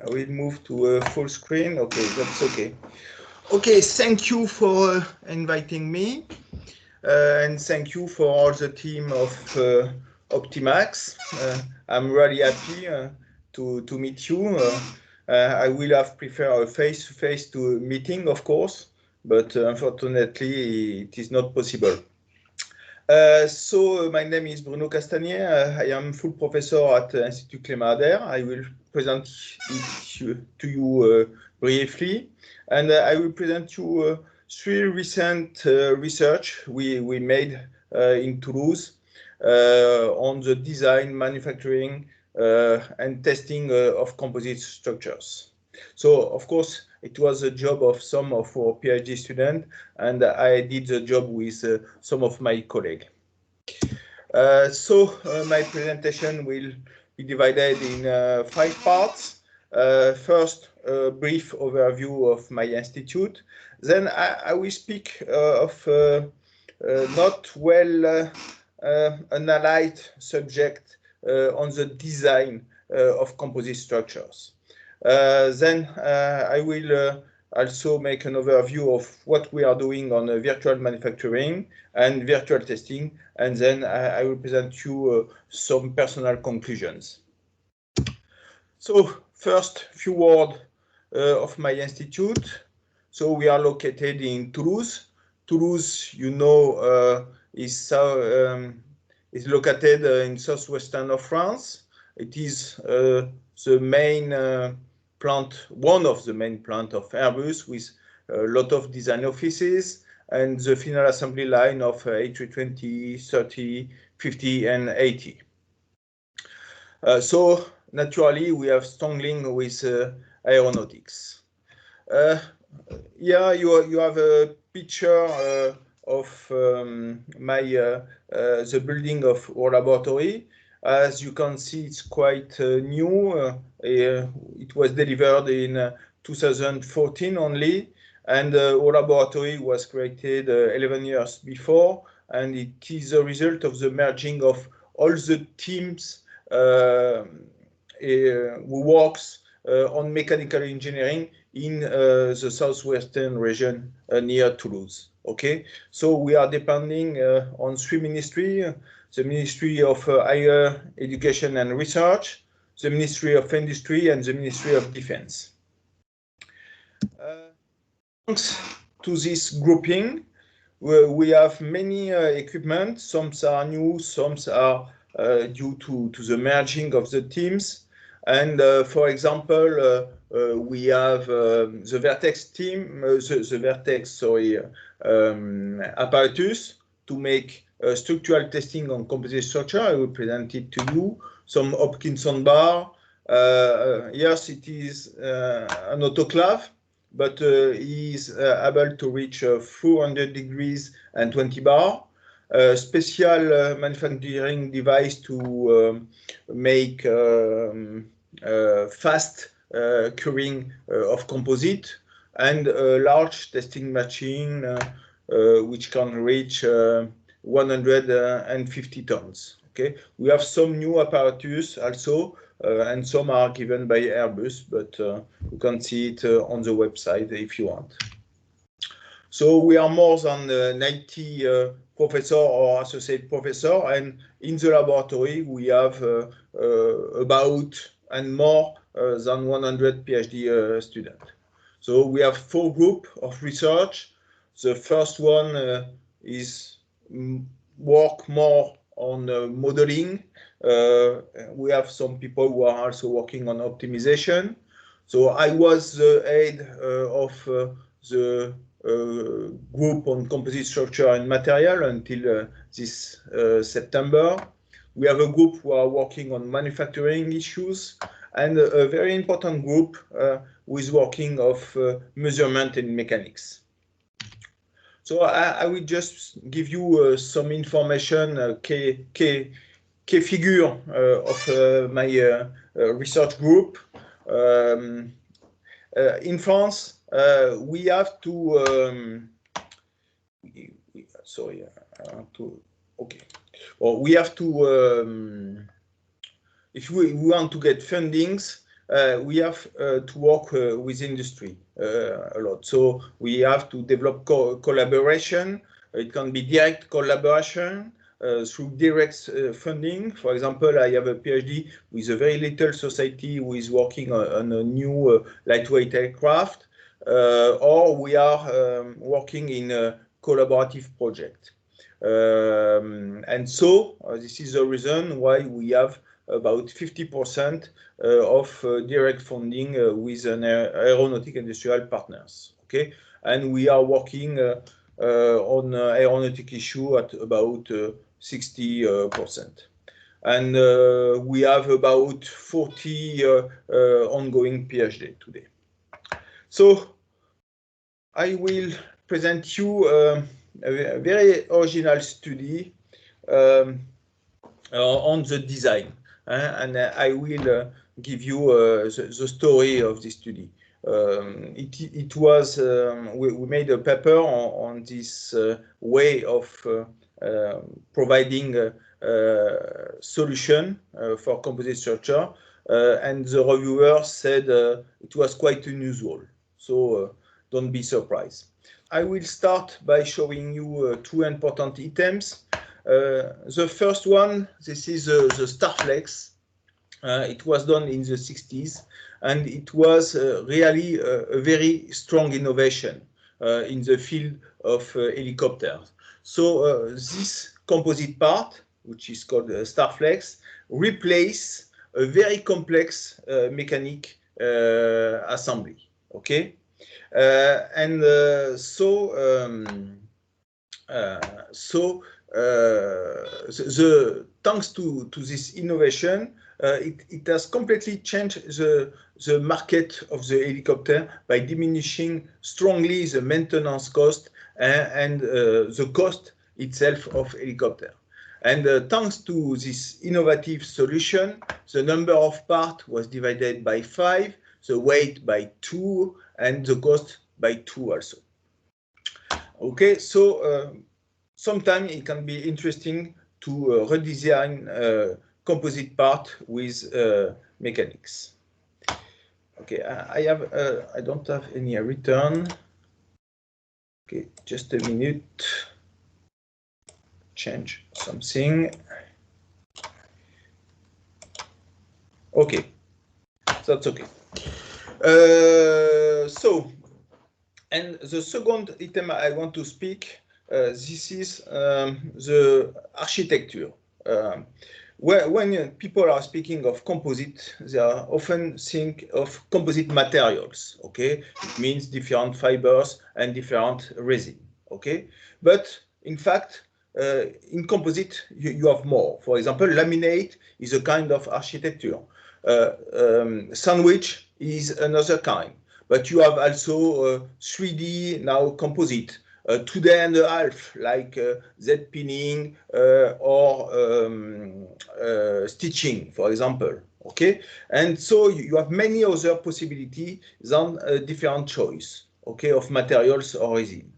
I will move to full screen. Okay, that's okay. Okay, thank you for inviting me, and thank you for all the team of Optimax. I'm really happy to meet you. I will have preferred a face-to-face meeting, of course, but unfortunately, it is not possible. My name is Bruno Castagnier. I am full professor at Institut Clément Ader. I will present it to you briefly, and I will present you three recent research we made in Toulouse on the design, manufacturing, and testing of composite structures. So, of course, it was a job of some of our PhD students, and I did the job with some of my colleagues. My presentation will be divided in 5 parts. First, a brief overview of my institute. Then I will speak of not well analyzed subject on the design of composite structures. Then I will also make an overview of what we are doing on virtual manufacturing and virtual testing, and then I will present you some personal conclusions. So first, few words of my institute. So we are located in Toulouse. Toulouse, you know, is located in southwestern of France. It is the main plant, one of the main plant of Airbus, with a lot of design offices and the final assembly line of A320, 30, 50, and 80. So naturally, we have strong link with aeronautics. Here you have a picture of the building of our laboratory. As you can see, it's quite new. It was delivered in 2014 only, and our laboratory was created 11 years before, and it is a result of the merging of all the teams who works on mechanical engineering in the southwestern region near Toulouse. Okay, so we are depending on 3 ministries: the Ministry of Higher Education and Research, the Ministry of Industry, and the Ministry of Defense. Thanks to this grouping, we have many equipment. Some are new, some are due to the merging of the teams. And for example, we have the Vertex team, the Vertex, sorry, apparatus to make structural testing on composite structure. I will present it to you. Some Hopkinson bar. Yes, it is an autoclave, but is able to reach 400 degrees and 20 bar. Special manufacturing device to make fast curing of composite, and a large testing machine which can reach 150 tons. Okay, we have some new apparatus also, and some are given by Airbus, but you can see it on the website if you want. So we are more than 90 professor or associate professor, and in the laboratory we have about and more than 100 PhD students. So we have 4 groups of research. The first one is work more on modeling. We have some people who are also working on optimization. So I was the head of the group on composite structure and material until this September. We have a group who are working on manufacturing issues, and a very important group who is working of measurement and mechanics. So I will just give you some information, key figure of my research group. In France, we have to sorry, okay. Well, we have to if we want to get fundings, we have to work with industry a lot. So we have to develop collaboration. It can be direct collaboration through direct funding. For example, I have a PhD with a very little society who is working on a new lightweight aircraft, or we are working in a collaborative project. And so this is the reason why we have about 50% of direct funding with an aeronautic industrial partners. Okay, and we are working on aeronautic issue at about 60%. And we have about 40 ongoing PhD today. So I will present you a very original study on the design, and I will give you the story of this study. It was we made a paper on this way of providing solution for composite structure, and the reviewer said it was quite unusual. So don't be surprised. I will start by showing you two important items. The first one, this is the Starflex. It was done in the 60s, and it was really a very strong innovation in the field of helicopters. So this composite part, which is called Starflex, replace a very complex mechanic assembly. Okay, thanks to this innovation, it has completely changed the market of the helicopter by diminishing strongly the maintenance cost and the cost itself of helicopter. And thanks to this innovative solution, the number of parts was divided by 5, the weight by 2, and the cost by 2 also. Okay, so sometimes it can be interesting to redesign composite part with mechanics. Okay, I don't have any return. Okay, just a minute. Change something. Okay, that's okay. So, and the second item I want to speak, this is the architecture. When people are speaking of composite, they are often think of composite materials. Okay, it means different fibers and different resin. Okay, but in fact, in composite you have more. For example, laminate is a kind of architecture. Sandwich is another kind. But you have also 3D now composite. 2.5D, like Z-pinning or stitching, for example. Okay, and so you have many other possibilities than a different choice. Okay, of materials or resin.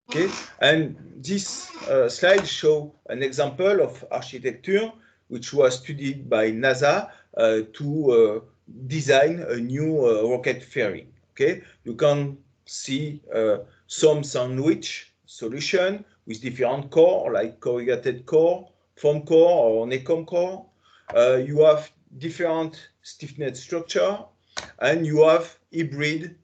Okay, and this slide shows an example of architecture which was studied by NASA to design a new rocket fairing. Okay, you can see some sandwich solution with different core, like corrugated core, foam core, or honeycomb core. You have different stiffness structure, and you have hybrid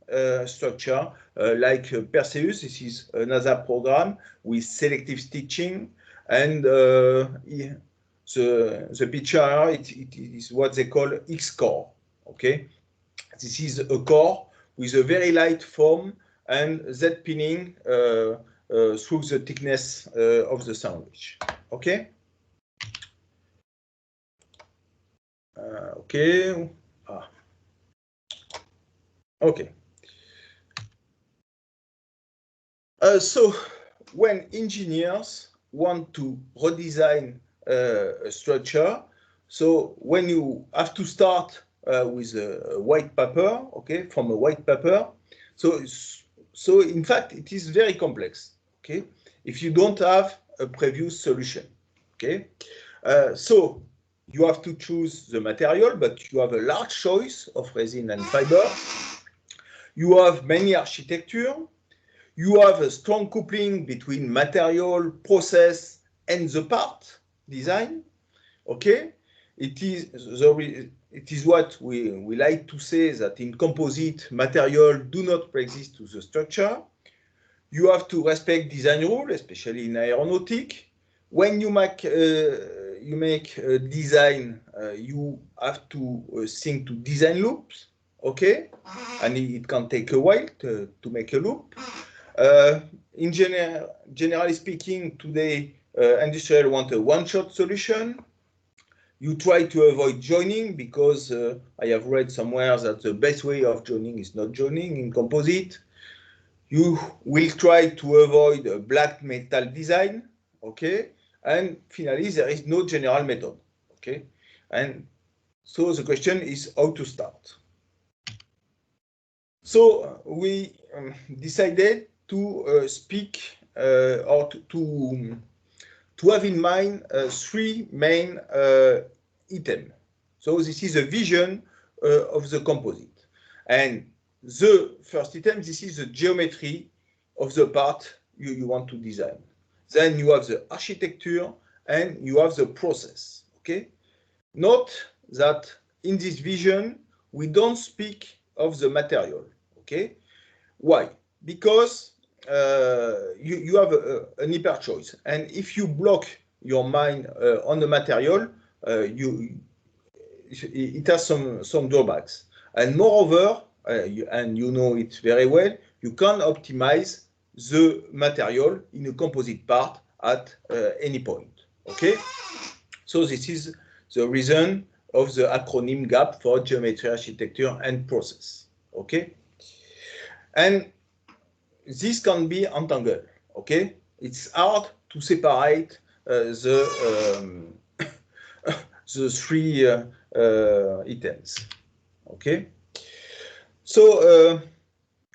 structure like Perseus. This is a NASA program with selective stitching, and the picture it is what they call X-core. Okay, this is a core with a very light foam and Z-pinning through the thickness of the sandwich. Okay. Okay. Okay. So when engineers want to redesign a structure, so when you have to start with a white paper, okay, from a white paper, so in fact it is very complex, okay, if you don't have a previous solution, okay. So you have to choose the material, but you have a large choice of resin and fiber. You have many architecture. You have a strong coupling between material, process, and the part design. Okay, it is what we like to say, that in composite, material do not preexist to the structure. You have to respect design rules, especially in aeronautic. When you make a design, you have to think to design loops, okay? And it can take a while to make a loop. Generally speaking, today, industrial want a one-shot solution. You try to avoid joining because I have read somewhere that the best way of joining is not joining in composite. You will try to avoid a black metal design, okay? And finally, there is no general method, okay? And so the question is how to start. So we decided to speak or to have in mind three main items. So this is a vision of the composite. And the first item, this is the geometry of the part you want to design. Then you have the architecture and you have the process, okay? Note that in this vision, we don't speak of the material, okay? Why? Because you have an hyper choice, and if you block your mind on the material, it has some drawbacks. And moreover, and you know it very well, you can optimize the material in a composite part at any point, okay? So this is the reason of the acronym GAP for geometry, architecture, and process, okay? And this can be entangled, okay? It's hard to separate the three items, okay? So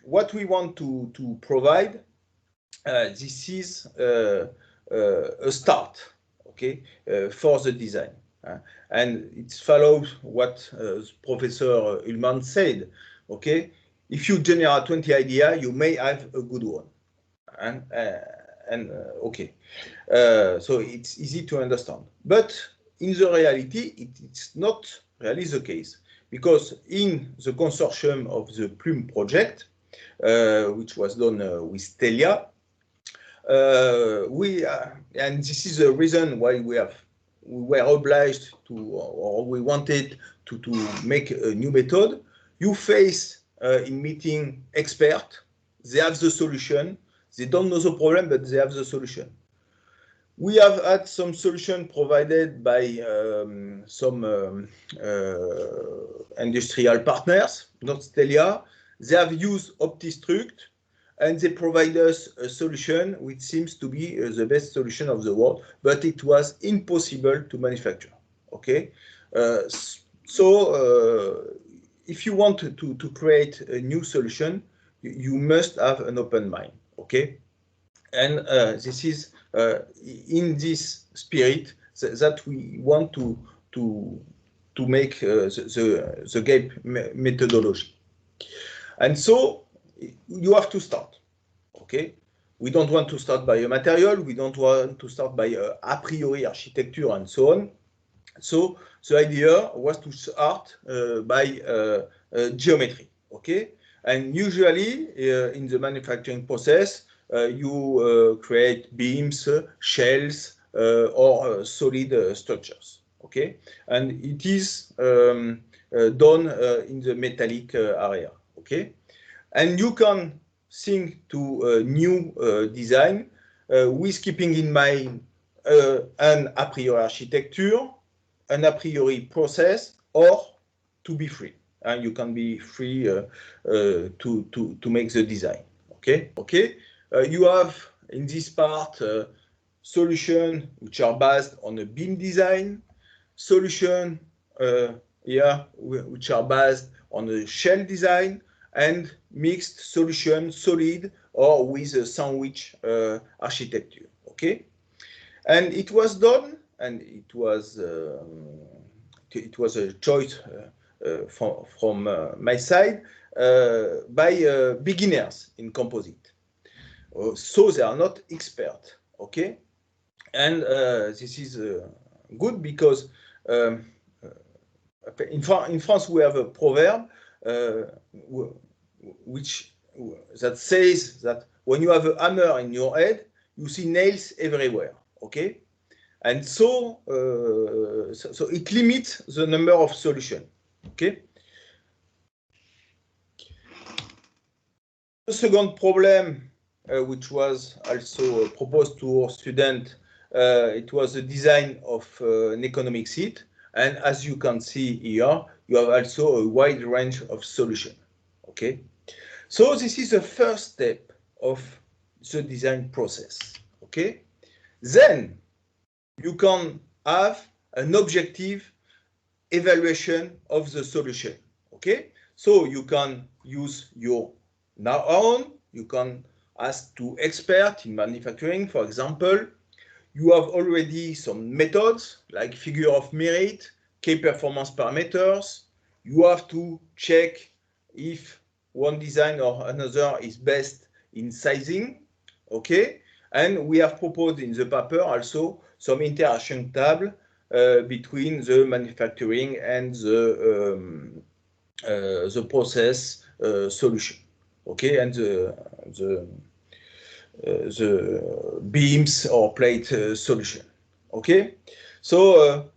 what we want to provide, this is a start, okay, for the design. And it follows what Professor Ullmann said, okay? If you generate 20 ideas, you may have a good one. Okay, so it's easy to understand. But in the reality, it's not really the case, because in the consortium of the Plume project, which was done with Telia, and this is the reason why we were obliged to, or we wanted to make a new method. You face in meeting expert, they have the solution. They don't know the problem, but they have the solution. We have had some solution provided by some industrial partners, not Telia. They have used OptiStruct, and they provide us a solution which seems to be the best solution of the world, but it was impossible to manufacture, okay? If you want to create a new solution, you must have an open mind, okay? And this is in this spirit that we want to make the GAP methodology. And so you have to start, okay? We don't want to start by a material. We don't want to start by a priori architecture and so on. So the idea was to start by geometry, okay? And usually in the manufacturing process, you create beams, shells, or solid structures, okay? And it is done in the metallic area, okay? And you can think to a new design with keeping in mind an a priori architecture, an a priori process, or to be free. And you can be free to make the design, okay? Okay. You have in this part solutions which are based on a beam design, solution here which are based on a shell design, and mixed solution, solid or with a sandwich architecture, okay? And it was done, and it was it was a choice from my side by beginners in composite. So they are not expert, okay? And this is good because in France we have a proverb that says that when you have a hammer in your head, you see nails everywhere, okay? And so it limits the number of solutions, okay? The second problem, which was also proposed to our student, it was the design of an economic seat. And as you can see here, you have also a wide range of solutions, okay? So this is the first step of the design process, okay? Then you can have an objective evaluation of the solution, okay? So you can use your own, you can ask to experts in manufacturing, for example. You have already some methods like figure of merit, key performance parameters. You have to check if one design or another is best in sizing, okay? And we have proposed in the paper also some interaction table between the manufacturing and the process solution, okay, and the beams or plate solution, okay. So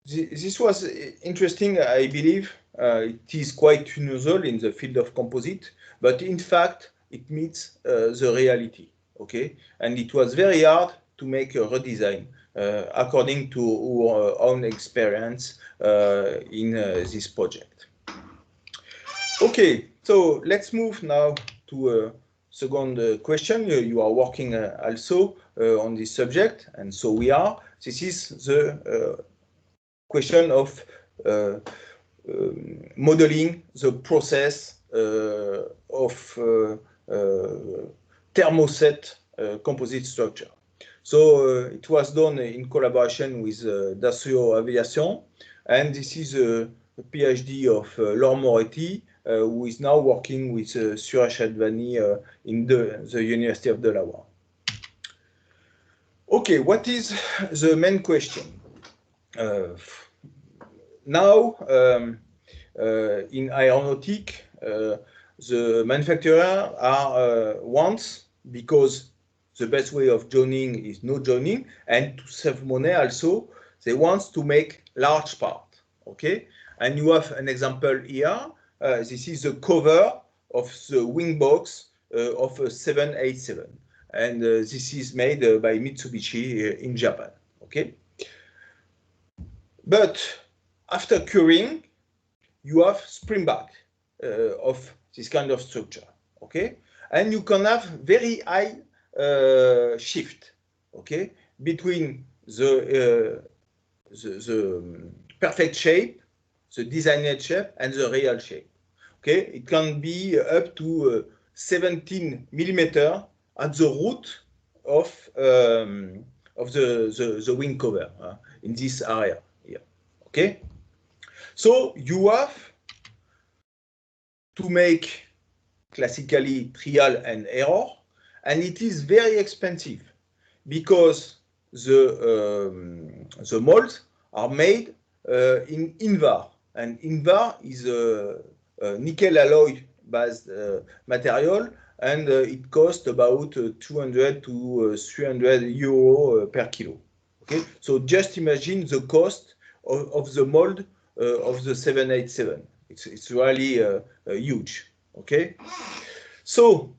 this was interesting, I believe. It is quite unusual in the field of composite, but in fact it meets the reality, okay, and it was very hard to make a redesign according to our own experience in this project. Okay, so let's move now to second question. You are working also on this subject, and so we are. This is the question of modeling the process of thermoset composite structure. So it was done in collaboration with Dassault Aviation, and this is a PhD of Laure Moretti, who is now working with Suresh Advani in the University of Delaware. Okay, what is the main question? Now, in aeronautic, the manufacturer wants, because the best way of joining is no joining, and to save money also, they want to make large part, okay? And you have an example here. This is the cover of the wing box of a 787. And this is made by Mitsubishi in Japan, okay? But after curing, you have spring back of this kind of structure, okay? And you can have very high shift, okay, between the perfect shape, the designed shape, and the real shape, okay? It can be up to 17 millimeter at the root of the wing cover in this area here, okay? So you have to make classically trial and error, and it is very expensive because the molds are made in Invar, and Invar is a nickel alloy based material, and it costs about 200 to 300 euro per kilo. Okay, so just imagine the cost of the mold of the 787. It's really huge. Okay, so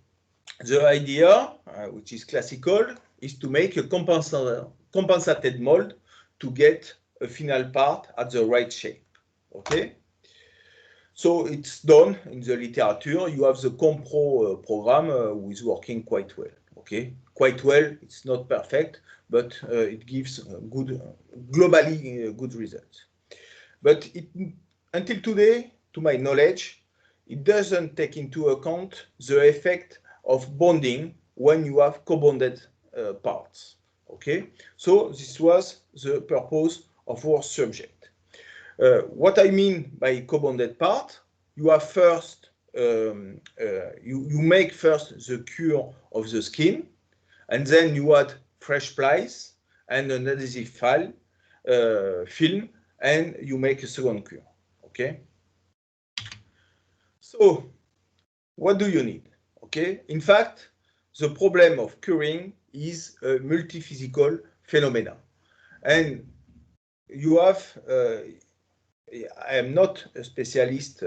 the idea, which is classical, is to make a compensated mold to get a final part at the right shape. Okay, so it's done in the literature. You have the Compro program who is working quite well. Okay, quite well. It's not perfect, but it gives good, globally good results. But until today, to my knowledge, it doesn't take into account the effect of bonding when you have co-bonded parts. Okay, so this was the purpose of our subject. What I mean by co-bonded part, you have first, you make first the cure of the skin, and then you add fresh plies and an adhesive film, and you make a second cure, okay? So, what do you need, okay? In fact, the problem of curing is a multi-physical phenomena. And you have, I am not a specialist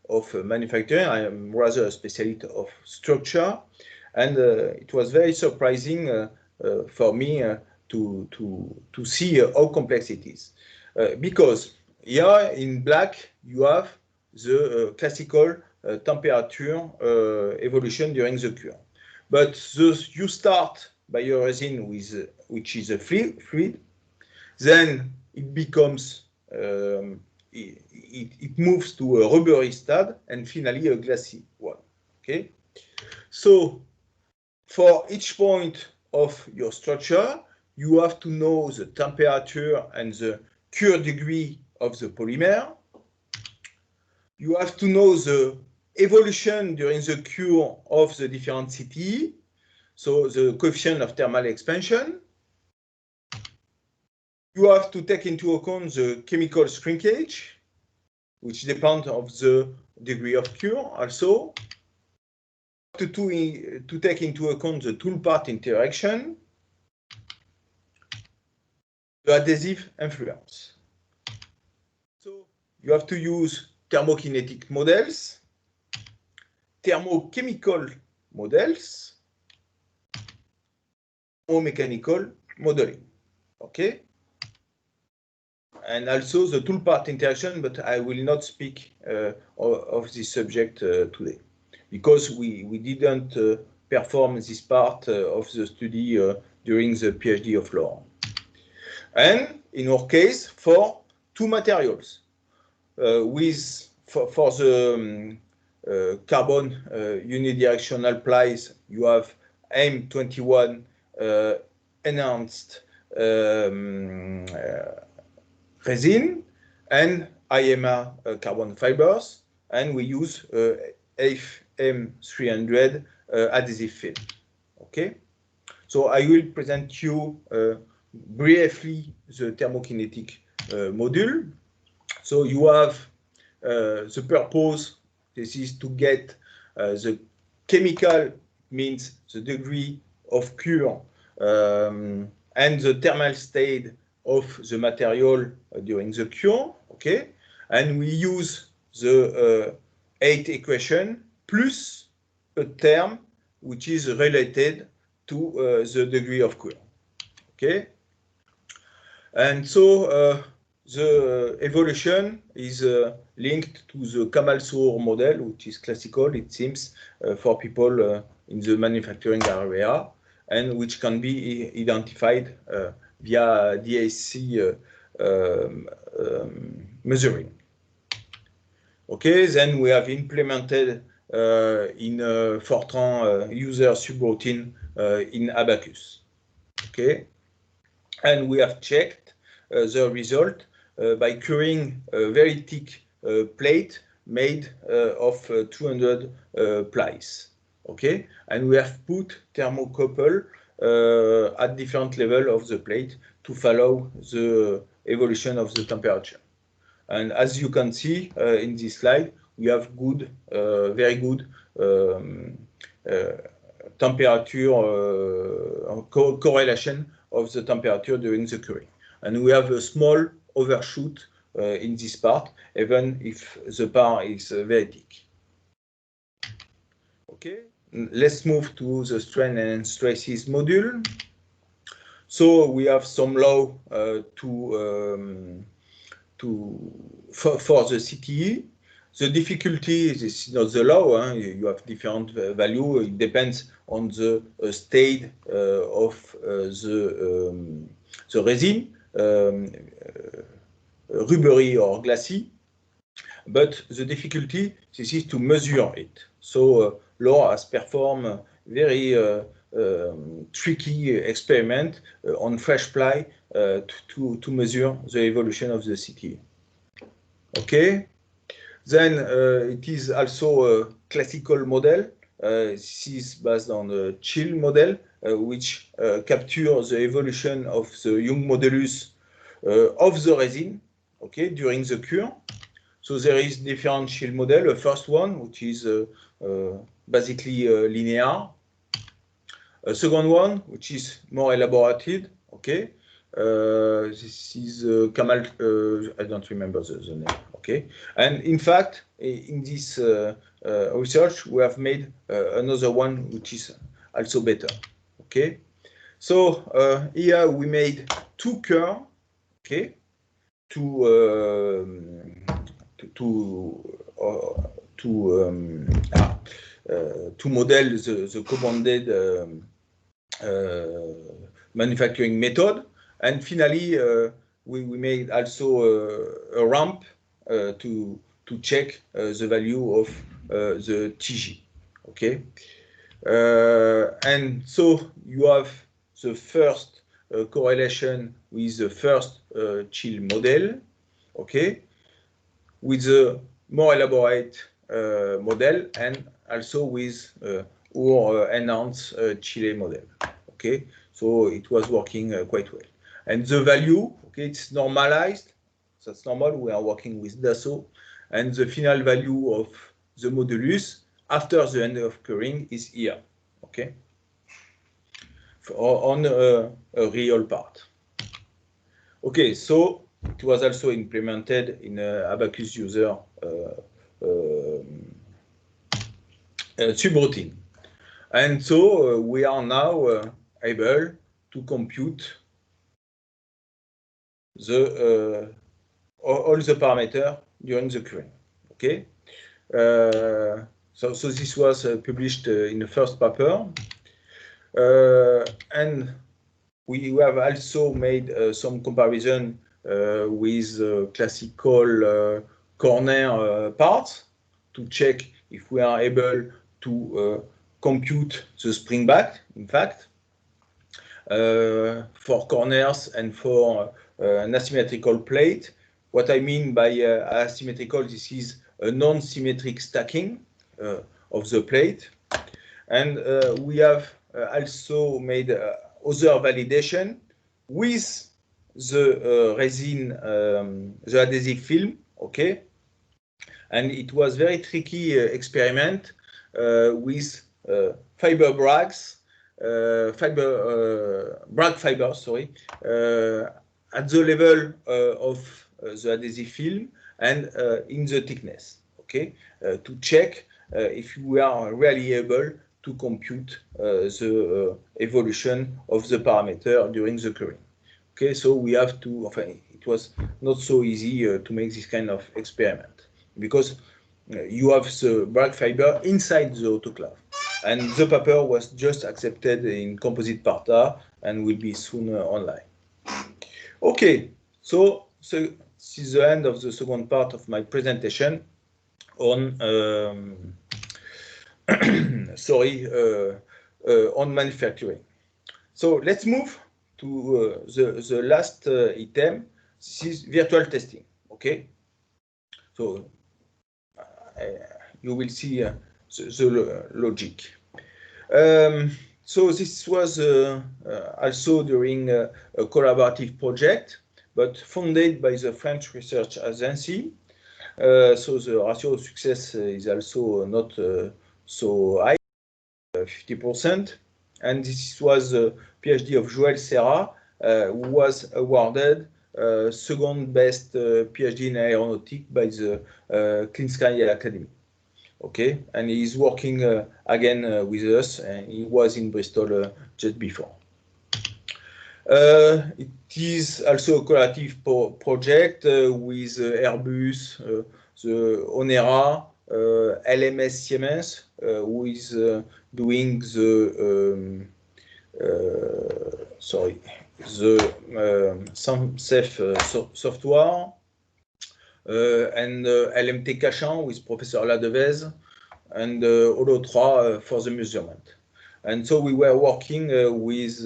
of manufacturing, I am rather a specialist of structure. And it was very surprising for me to see how complex it is. Because here in black, you have the classical temperature evolution during the cure. But you start by your resin with, which is a fluid, then it becomes, it moves to a rubbery state, and finally a glassy one, okay? So for each point of your structure, you have to know the temperature and the cure degree of the polymer. You have to know the evolution during the cure of the different CTE, so the coefficient of thermal expansion. You have to take into account the chemical shrinkage, which depends on the degree of cure also. To take into account the tool-part interaction, the adhesive influence. So you have to use thermokinetic models, thermochemical models, thermomechanical modeling, okay? And also the tool-part interaction, but I will not speak of this subject today, because we didn't perform this part of the study during the PhD of Laurent. And in our case, for two materials, for the carbon unidirectional plies, you have M21 enhanced resin and IMA carbon fibers, and we use FM300 adhesive film. Okay, so I will present you briefly the thermokinetic module. So you have the purpose. This is to get the chemical, means the degree of cure, and the thermal state of the material during the cure, okay? And we use the 8 equation plus a term which is related to the degree of cure, okay? And so the evolution is linked to the Kamal-Sour model, which is classical, it seems, for people in the manufacturing area, and which can be identified via DAC measuring. Okay, then we have implemented in Fortran user subroutine in Abaqus. Okay, and we have checked the result by curing a very thick plate made of 200 plies. Okay, and we have put thermocouple at different level of the plate to follow the evolution of the temperature. And as you can see in this slide, we have good, very good temperature correlation of the temperature during the curing. And we have a small overshoot in this part, even if the part is very thick. Okay, let's move to the strain and stresses module. So we have some law for the CTE. The difficulty is not the law. You have different value. It depends on the state of the resin, rubbery or glassy. But the difficulty is to measure it. So Law has performed very tricky experiment on fresh ply to measure the evolution of the CTE. Okay. Then it is also a classical model. This is based on the chill model, which captures the evolution of the Young modulus of the resin, okay, during the cure. So there is different chill model. The first one, which is basically linear. A second one, which is more elaborated, okay. This is Kamal, I don't remember the name, okay. And in fact, in this research, we have made another one which is also better, okay. So here we made two curves, okay, to model the commanded manufacturing method. And finally, we made also a ramp to check the value of the TG. Okay, and so you have the first correlation with the first chill model. Okay, with the more elaborate model, and also with our enhanced Chile model. Okay, so it was working quite well. And the value, okay, it's normalized. That's normal. We are working with Dassault, and the final value of the modulus after the end of curing is here. Okay, on a real part. Okay, so it was also implemented in Abaqus user subroutine. And so we are now able to compute the all the parameters during the curing. Okay, so this was published in the first paper, and we have also made some comparison with classical corner parts to check if we are able to compute the spring back, in fact, for corners and for an asymmetrical plate. What I mean by asymmetrical, this is a non-symmetric stacking of the plate. And we have also made other validation with the resin, the adhesive film, okay? And it was very tricky experiment with fiber brags, brag fibers, sorry, at the level of the adhesive film and in the thickness, okay? To check if we are really able to compute the evolution of the parameter during the curing. Okay, so we have to, it was not so easy to make this kind of experiment because you have the brag fiber inside the autoclave. And the paper was just accepted in Composite Parta and will be soon online. Okay, so this is the end of the second part of my presentation on on manufacturing. So let's move to the last item. This is virtual testing. Okay, so you will see the logic. So this was also during a collaborative project, but funded by the French Research Agency. So the ratio of success is also not so high, 50%. And this was the PhD of Joël Serra, who was awarded second best PhD in aeronautic by the Clean Sky Academy. Okay, and he's working again with us, and he was in Bristol just before. It is also a collaborative project with Airbus, the Onera, LMS Siemens, who is doing the SAMSEF software, and LMT Cachan with Professor Ladevez, and Holo3 for the measurement. And so we were working with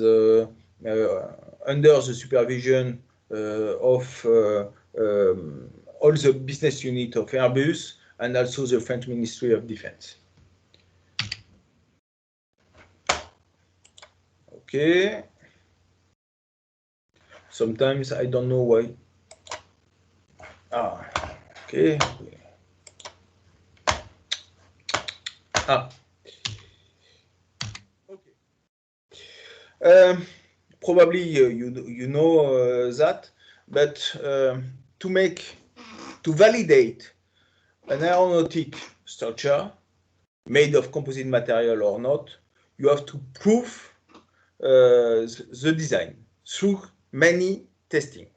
under the supervision of all the business unit of Airbus and also the French Ministry of Defense. Okay. Sometimes I don't know why. Ah, okay. Ah. Okay. Probably you know that, but to validate an aeronautic structure made of composite material or not, you have to prove the design through many testing.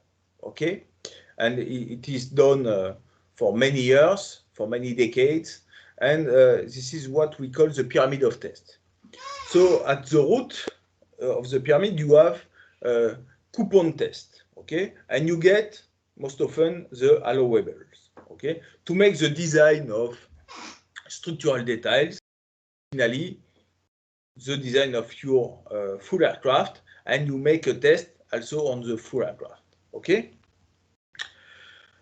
Okay, and it is done for many years, for many decades, and this is what we call the pyramid of test. So at the root of the pyramid, you have coupon test, okay, and you get most often the allowables, okay, to make the design of structural details. Finally, the design of your full aircraft, and you make a test also on the full aircraft, okay?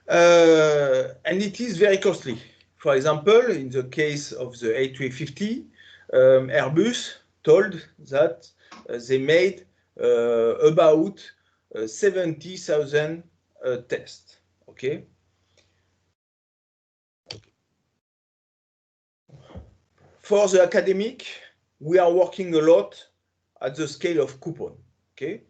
And it is very costly. For example, in the case of the A350, Airbus told that they made about 70,000 tests, okay? For the academic, we are working a lot at the scale of coupon, okay?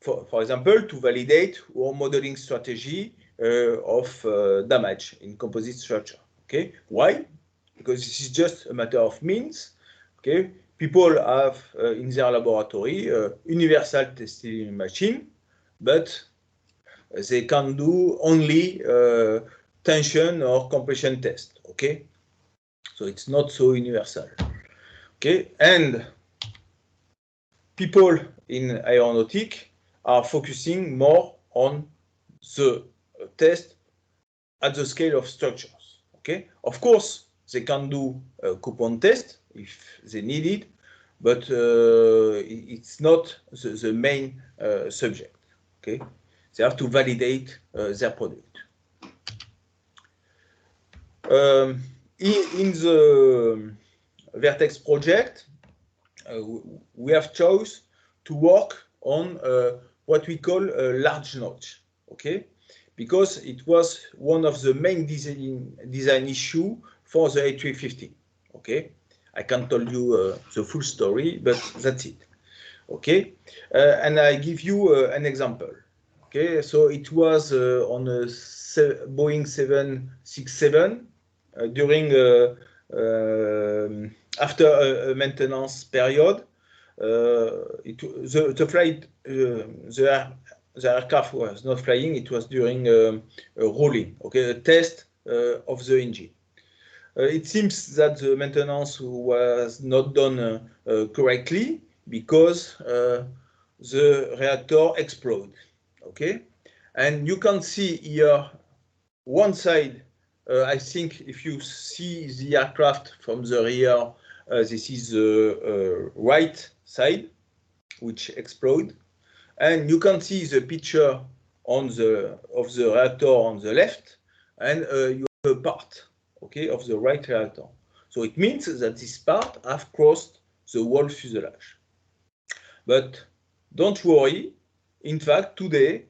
For example, to validate our modeling strategy of damage in composite structure, okay? Why? Because this is just a matter of means, okay? People have in their laboratory universal testing machine, but they can do only tension or compression test, okay? So it's not so universal. Okay, and people in aeronautic are focusing more on the test at the scale of structures. Okay, of course they can do a coupon test if they need it, but it's not the main subject. Okay, they have to validate their product. In the Vertex project, we have chosen to work on what we call a large notch, okay? Because it was one of the main design issue for the A350, okay? I can't tell you the full story, but that's it, okay? And I give you an example, okay? So it was on a Boeing 767 during after a maintenance period, the flight, the aircraft was not flying. It was during a rolling, okay, a test of the engine. It seems that the maintenance was not done correctly because the reactor exploded, okay? And you can see here one side. I think if you see the aircraft from the rear, this is the right side, which explode, and you can see the picture on of the reactor on the left, and you have a part, okay, of the right reactor. So it means that this part have crossed the whole fuselage. But don't worry. In fact, today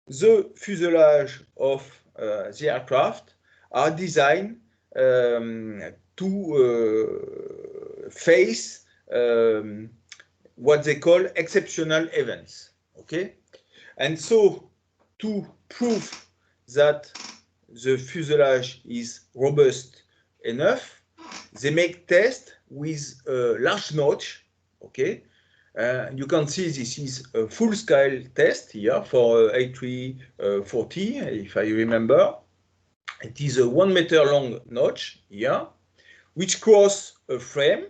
the fuselage of the aircraft are designed to face what they call exceptional events, okay? And so to prove that the fuselage is robust enough, they make tests with a large notch, okay? You can see this is a full-scale test here for A340, if I remember. It is a 1 meter long notch here, which cross a frame,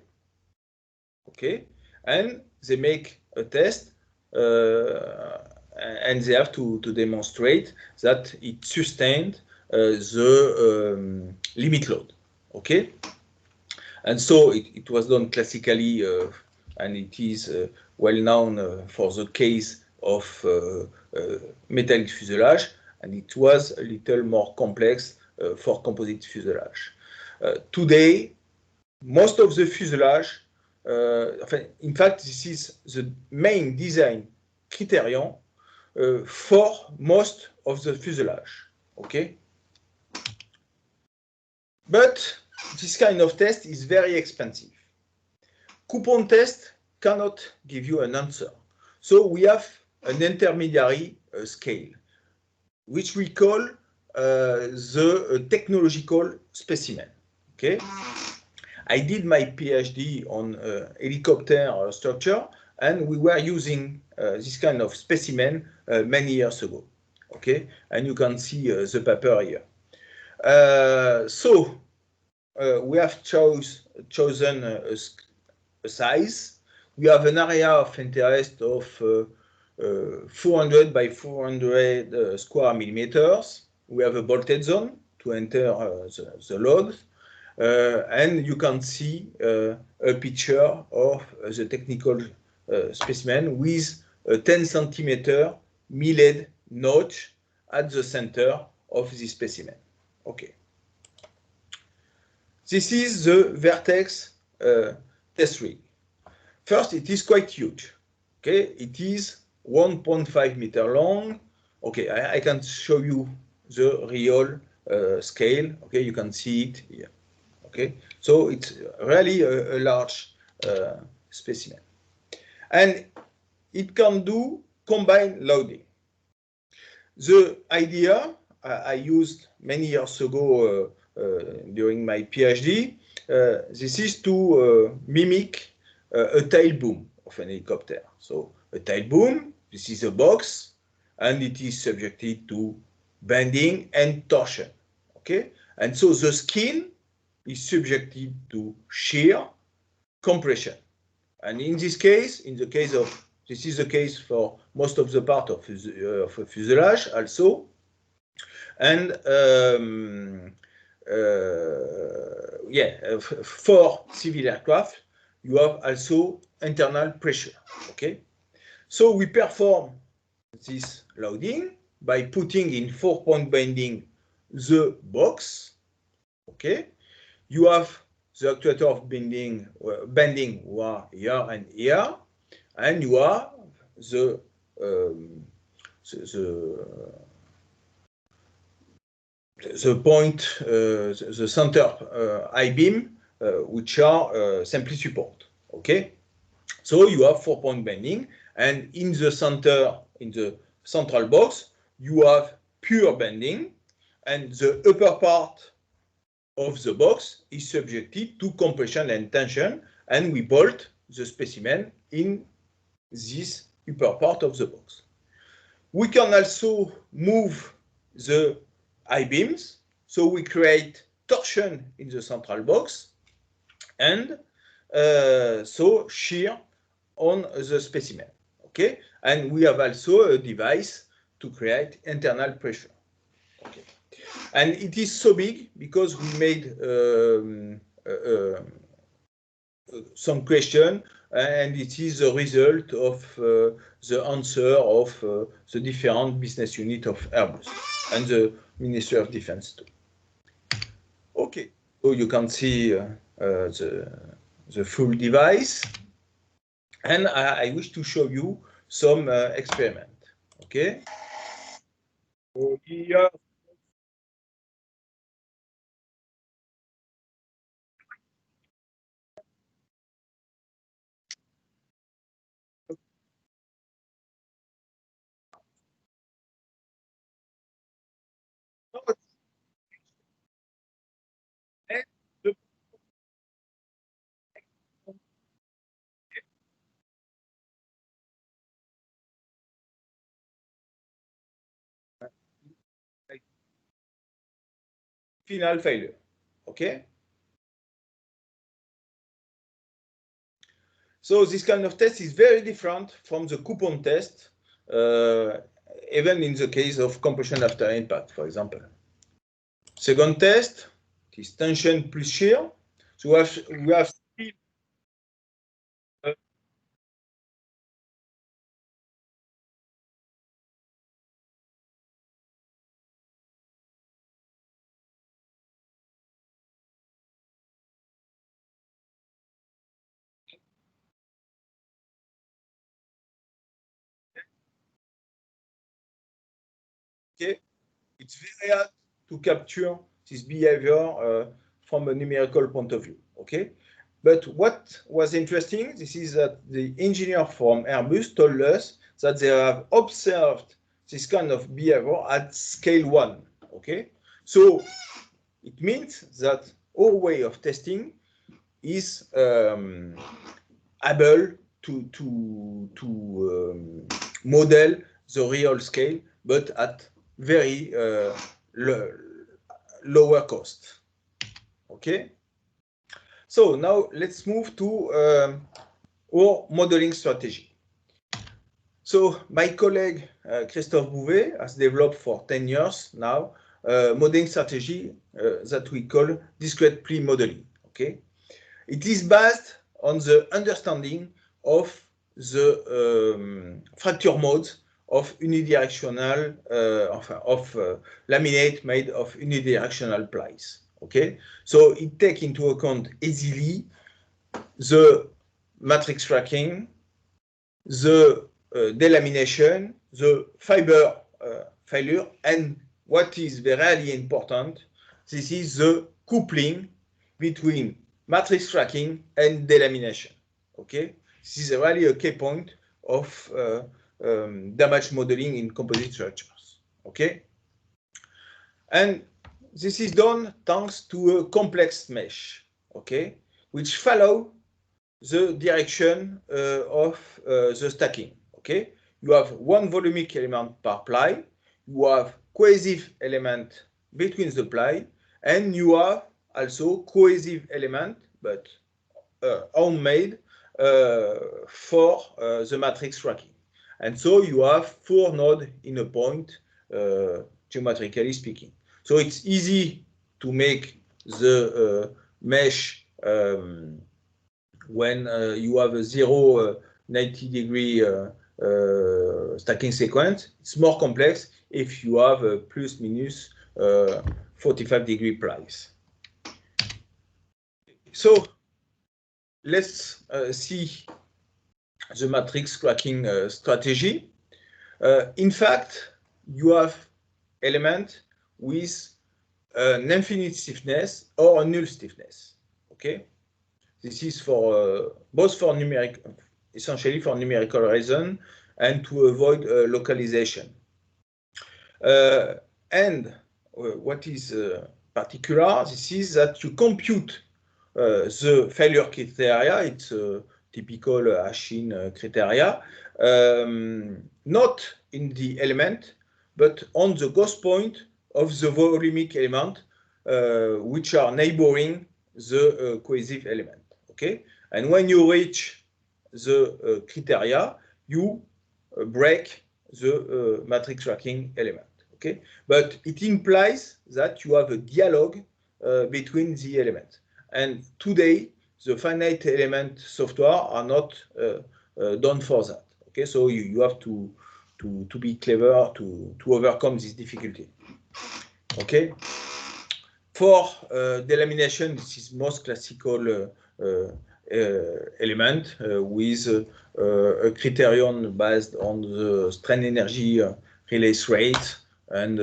okay, and they make a test, and they have to demonstrate that it sustained the limit load, okay. And so it was done classically, and it is well known for the case of metallic fuselage, and it was a little more complex for composite fuselage. Today, most of the fuselage, in fact, this is the main design criterion for most of the fuselage, okay? But this kind of test is very expensive. Coupon test cannot give you an answer. So we have an intermediary scale, which we call the technological specimen, okay? I did my PhD on helicopter structure, and we were using this kind of specimen many years ago, okay? And you can see the paper here. So we have chosen a size. We have an area of interest of 400 by 400 square millimeters. We have a bolted zone to enter the logs. And you can see a picture of the technical specimen with a 10 centimeter milled notch at the center of the specimen. Okay. This is the Vertex test rig. First, it is quite huge. Okay, it is 1.5 meter long. Okay, I can show you the real scale. Okay, you can see it here. Okay, so it's really a large specimen, and it can do combined loading. The idea I used many years ago during my PhD, this is to mimic a tail boom of an helicopter. So a tail boom, this is a box, and it is subjected to bending and torsion. Okay, and so the skin is subjected to shear, compression. And in this case, this is the case for most of the part of fuselage also. And for civil aircraft, you have also internal pressure, okay? So we perform this loading by putting in 4-point bending the box, okay? You have the actuator of bending here and here, and you have the point, the center I-beam, which are simply support. Okay, so you have 4-point bending, and in the center, in the central box, you have pure bending, and the upper part of the box is subjected to compression and tension, and we bolt the specimen in this upper part of the box. We can also move the I-beams, so we create torsion in the central box, and so shear on the specimen, okay? And we have also a device to create internal pressure, okay? And it is so big because we made some question, and it is the result of the answer of the different business unit of Airbus and the Ministry of Defense too. Okay, so you can see the full device, and I wish to show you some experiment. Okay. So here. Final failure, okay? So this kind of test is very different from the coupon test, even in the case of compression after impact, for example. Second test is tension plus shear. So we have still Okay, it's very hard to capture this behavior from a numerical point of view. Okay, but what was interesting, this is that the engineer from Airbus told us that they have observed this kind of behavior at scale 1. Okay, so it means that our way of testing is able to model the real scale, but at very lower cost. Okay. So now let's move to our modeling strategy. So my colleague Christophe Bouvet has developed for 10 years now modeling strategy that we call discrete pre-modeling. Okay. It is based on the understanding of the fracture modes of unidirectional laminate made of unidirectional plies. Okay, so it takes into account easily the matrix tracking, the delamination, the fiber failure, and what is very important, this is the coupling between matrix tracking and delamination. Okay, this is really a key point of damage modeling in composite structures. Okay, and this is done thanks to a complex mesh. Okay, which follow the direction of the stacking. Okay, you have one volumic element per ply, you have cohesive element between the ply, and you have also cohesive element, but homemade for the matrix tracking. And so you have 4 nodes in a point, geometrically speaking. So it's easy to make the mesh when you have a 90-degree stacking sequence. It's more complex if you have a plus minus 45-degree plies. So let's see the matrix tracking strategy. In fact, you have element with an infinite stiffness or a null stiffness. Okay, this is for both for essentially for numerical reason and to avoid localization. And what is particular, this is that you compute the failure criteria. It's a typical Ashin criteria, not in the element, but on the ghost point of the volumic element, which are neighboring the cohesive element. Okay, and when you reach the criteria, you break the matrix tracking element. Okay, but it implies that you have a dialogue between the elements. And today, the finite element software are not done for that. Okay, so you have to be clever to overcome this difficulty. Okay, for delamination, this is most classical element with a criterion based on the strain energy release rate, and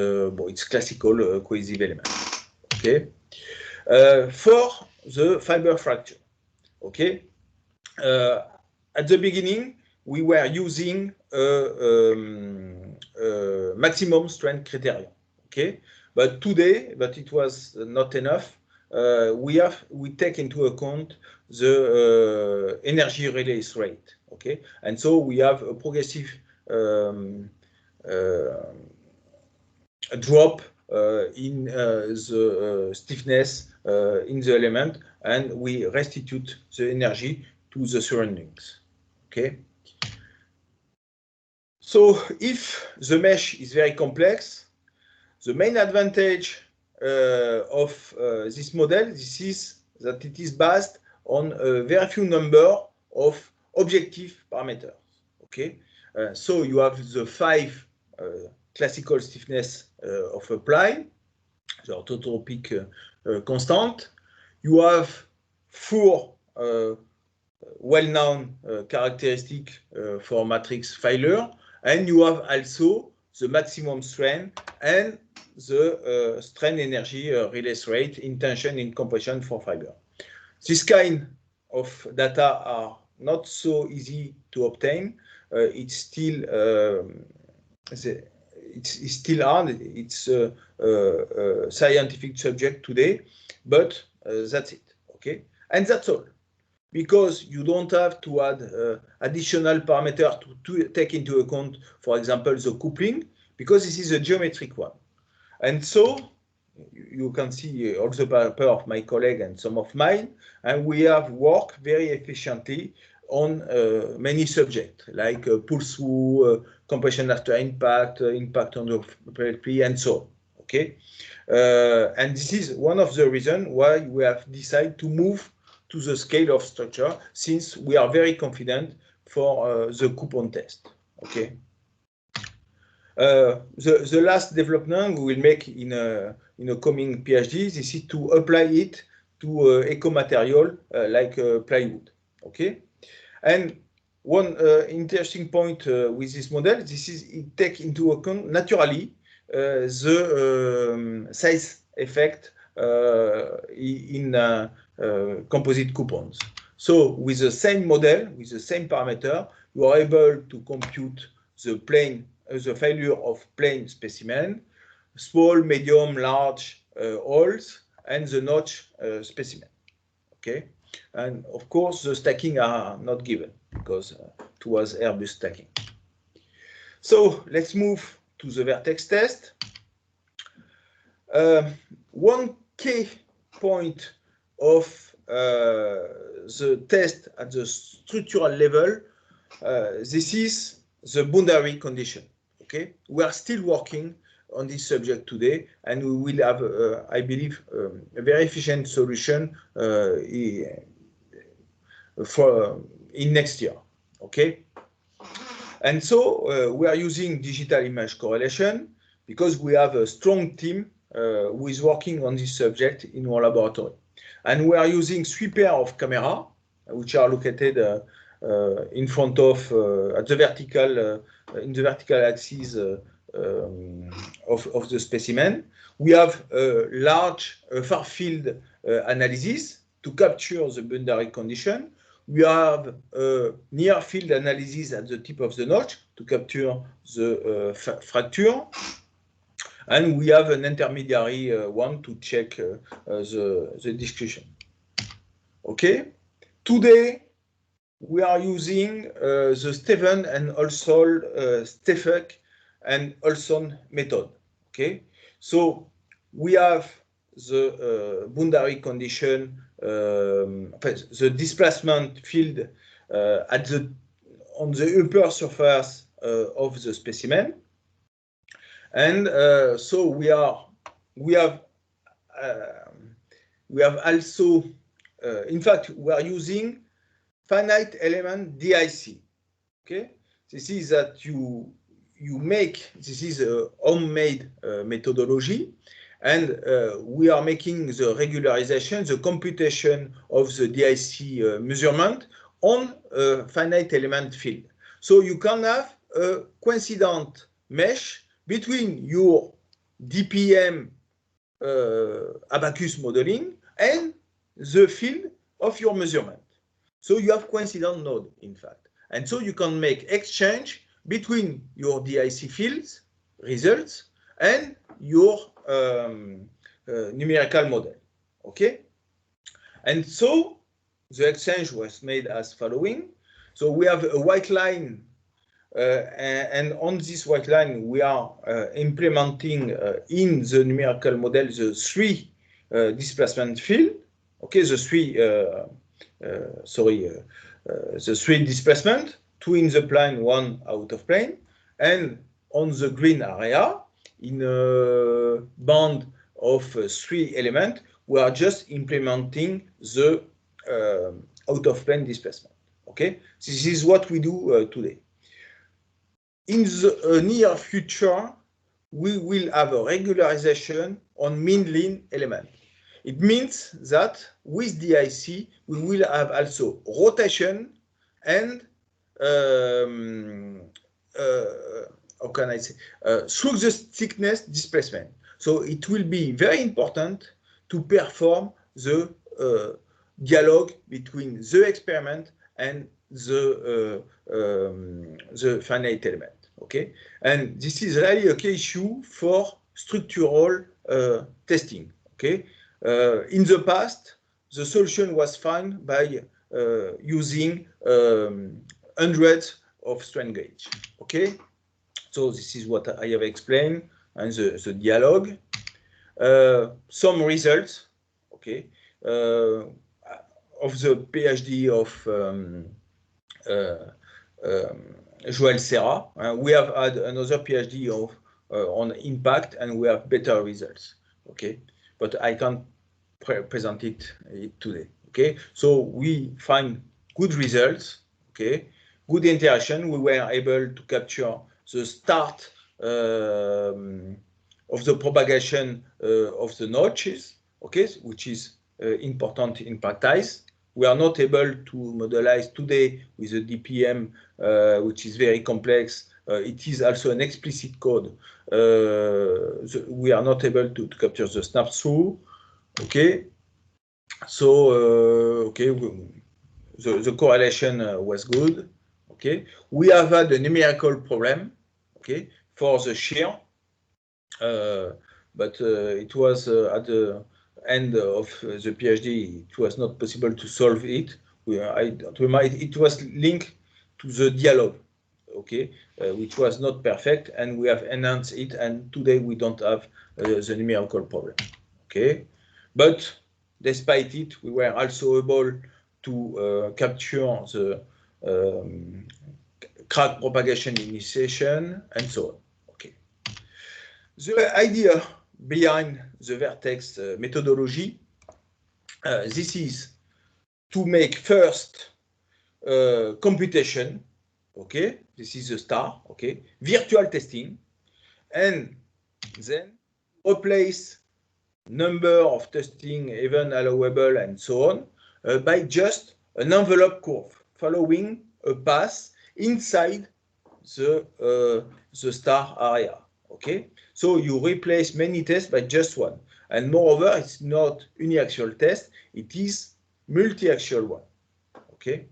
it's classical cohesive element. Okay, for the fiber fracture. Okay, at the beginning we were using maximum strength criterion. Okay, but today, but it was not enough. We take into account the energy release rate. Okay, and so we have a progressive drop in the stiffness in the element, and we restitute the energy to the surroundings. Okay. So if the mesh is very complex, the main advantage of this model, this is that it is based on a very few number of objective parameters. Okay, so you have the 5 classical stiffness of a ply, the orthotropic constant. You have 4 well-known characteristics for matrix failure, and you have also the maximum strain and the strain energy release rate in tension in compression for fiber. This kind of data are not so easy to obtain. It's still hard. It's a scientific subject today, but that's it. Okay, and that's all. Because you don't have to add additional parameters to take into account, for example, the coupling, because this is a geometric one. And so you can see all the paper of my colleague and some of mine, and we have worked very efficiently on many subjects, like pulse through, compression after impact, impact on the PLP, and so on. Okay, and this is one of the reasons why we have decided to move to the scale of structure, since we are very confident for the coupon test. Okay. The last development we will make in a coming PhD, this is to apply it to eco material like plywood. Okay. And one interesting point with this model, this is it takes into account naturally the size effect in composite coupons. So with the same model, with the same parameter, you are able to compute the plane, the failure of plane specimen, small, medium, large holes, and the notch specimen. Okay, and of course the stacking are not given because it was Airbus stacking. So let's move to the vertex test. One key point of the test at the structural level, this is the boundary condition. Okay, we are still working on this subject today, and we will have, I believe, a very efficient solution in next year. Okay, and so we are using digital image correlation because we have a strong team who is working on this subject in our laboratory, and we are using 3 pairs of cameras which are located in front of at the vertical in the vertical axis of the specimen. We have a large far field analysis to capture the boundary condition. We have a near field analysis at the tip of the notch to capture the fracture. And we have an intermediary one to check the discussion. Okay. Today, we are using the Steffen and also Stefek and Olson method. Okay. So we have the boundary condition, the displacement field on the upper surface of the specimen. And so we have also, in fact, we are using finite element DIC. Okay, this is that you make, this is a homemade methodology, and we are making the regularization, the computation of the DIC measurement on a finite element field. So you can have a coincident mesh between your DPM abacus modeling and the field of your measurement. So you have coincident node, in fact. And so you can make exchange between your DIC fields results and your numerical model. Okay? And so the exchange was made as following. So we have a white line, and on this white line, we are implementing in the numerical model the 3 displacement field. Okay, the 3 displacement, 2 in the plane, 1 out of plane, and on the green area, in a band of 3 elements, we are just implementing the out of plane displacement. Okay, this is what we do today. In the near future, we will have a regularization on mean-lean element. It means that with DIC, we will have also rotation and can I say, through the thickness displacement. So it will be very important to perform the dialogue between the experiment and the finite element. Okay, and this is really a key issue for structural testing. Okay, in the past, the solution was found by using hundreds of strain gauge. Okay, so this is what I have explained, and the dialogue. Some results, okay, of the PhD of Joël Serra. We have had another PhD of on impact, and we have better results. Okay, but I can't present it today. Okay, so we find good results. Okay, good interaction. We were able to capture the start of the propagation of the notches. Okay, which is important in practice. We are not able to modelize today with the DPM, which is very complex. It is also an explicit code. We are not able to capture the snap through. Okay, so okay, the correlation was good. Okay, we have had a numerical problem. Okay, for the shear, but it was at the end of the PhD, it was not possible to solve it. I don't remember, it was linked to the dialogue, okay, which was not perfect, and we have enhanced it, and today we don't have the numerical problem, okay. But despite it, we were also able to capture the crack propagation initiation and so on. Okay. The idea behind the vertex methodology, this is to make first computation, okay, this is the star, okay, virtual testing, and then replace number of testing even allowable and so on by just an envelope curve following a path inside the star area, okay. So you replace many tests by just one, and moreover, it's not uniaxial test, it is multi-axial one, okay.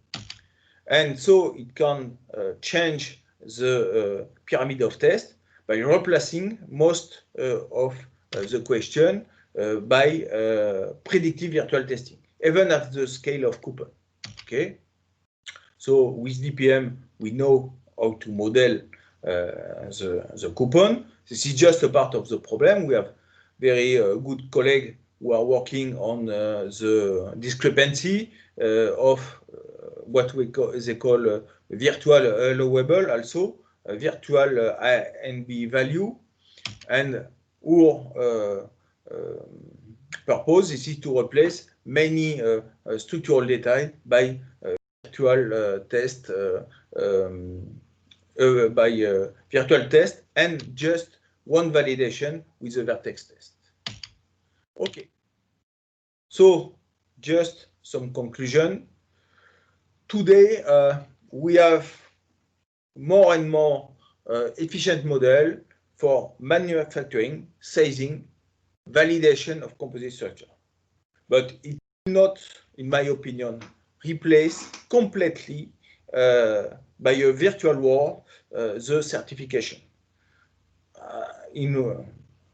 And so it can change the pyramid of tests by replacing most of the question by predictive virtual testing, even at the scale of coupon, okay. So with DPM, we know how to model the coupon. This is just a part of the problem. We have very good colleagues who are working on the discrepancy of what they call virtual allowable, also virtual NB value, and our purpose is to replace many structural data by virtual test virtual test and just one validation with the vertex test. Okay, so just some conclusion. Today we have more and more efficient model for manufacturing, sizing, validation of composite structure, but it will not, in my opinion, replace completely by a virtual world the certification. You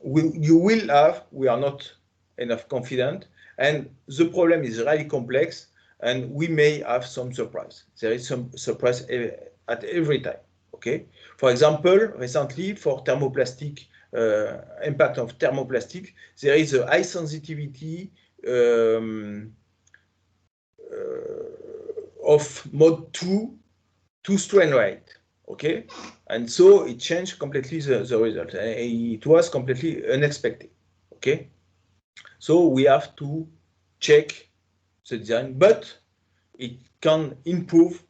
will have, we are not enough confident, and the problem is really complex, and we may have some surprise. There is some surprise at every time, okay? For example, recently for thermoplastic, impact of thermoplastic, there is a high sensitivity of mode 2 to strain rate, okay, and so it changed completely the result. It was completely unexpected, okay. So we have to check the design, but it can improve,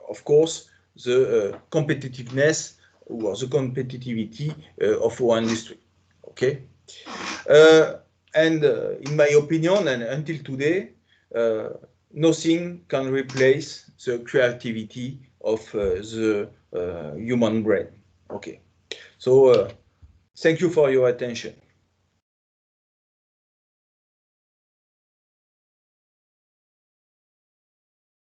of course, the competitiveness or the competitivity of our industry, okay. And in my opinion, and until today, nothing can replace the creativity of the human brain. Okay. So thank you for your attention.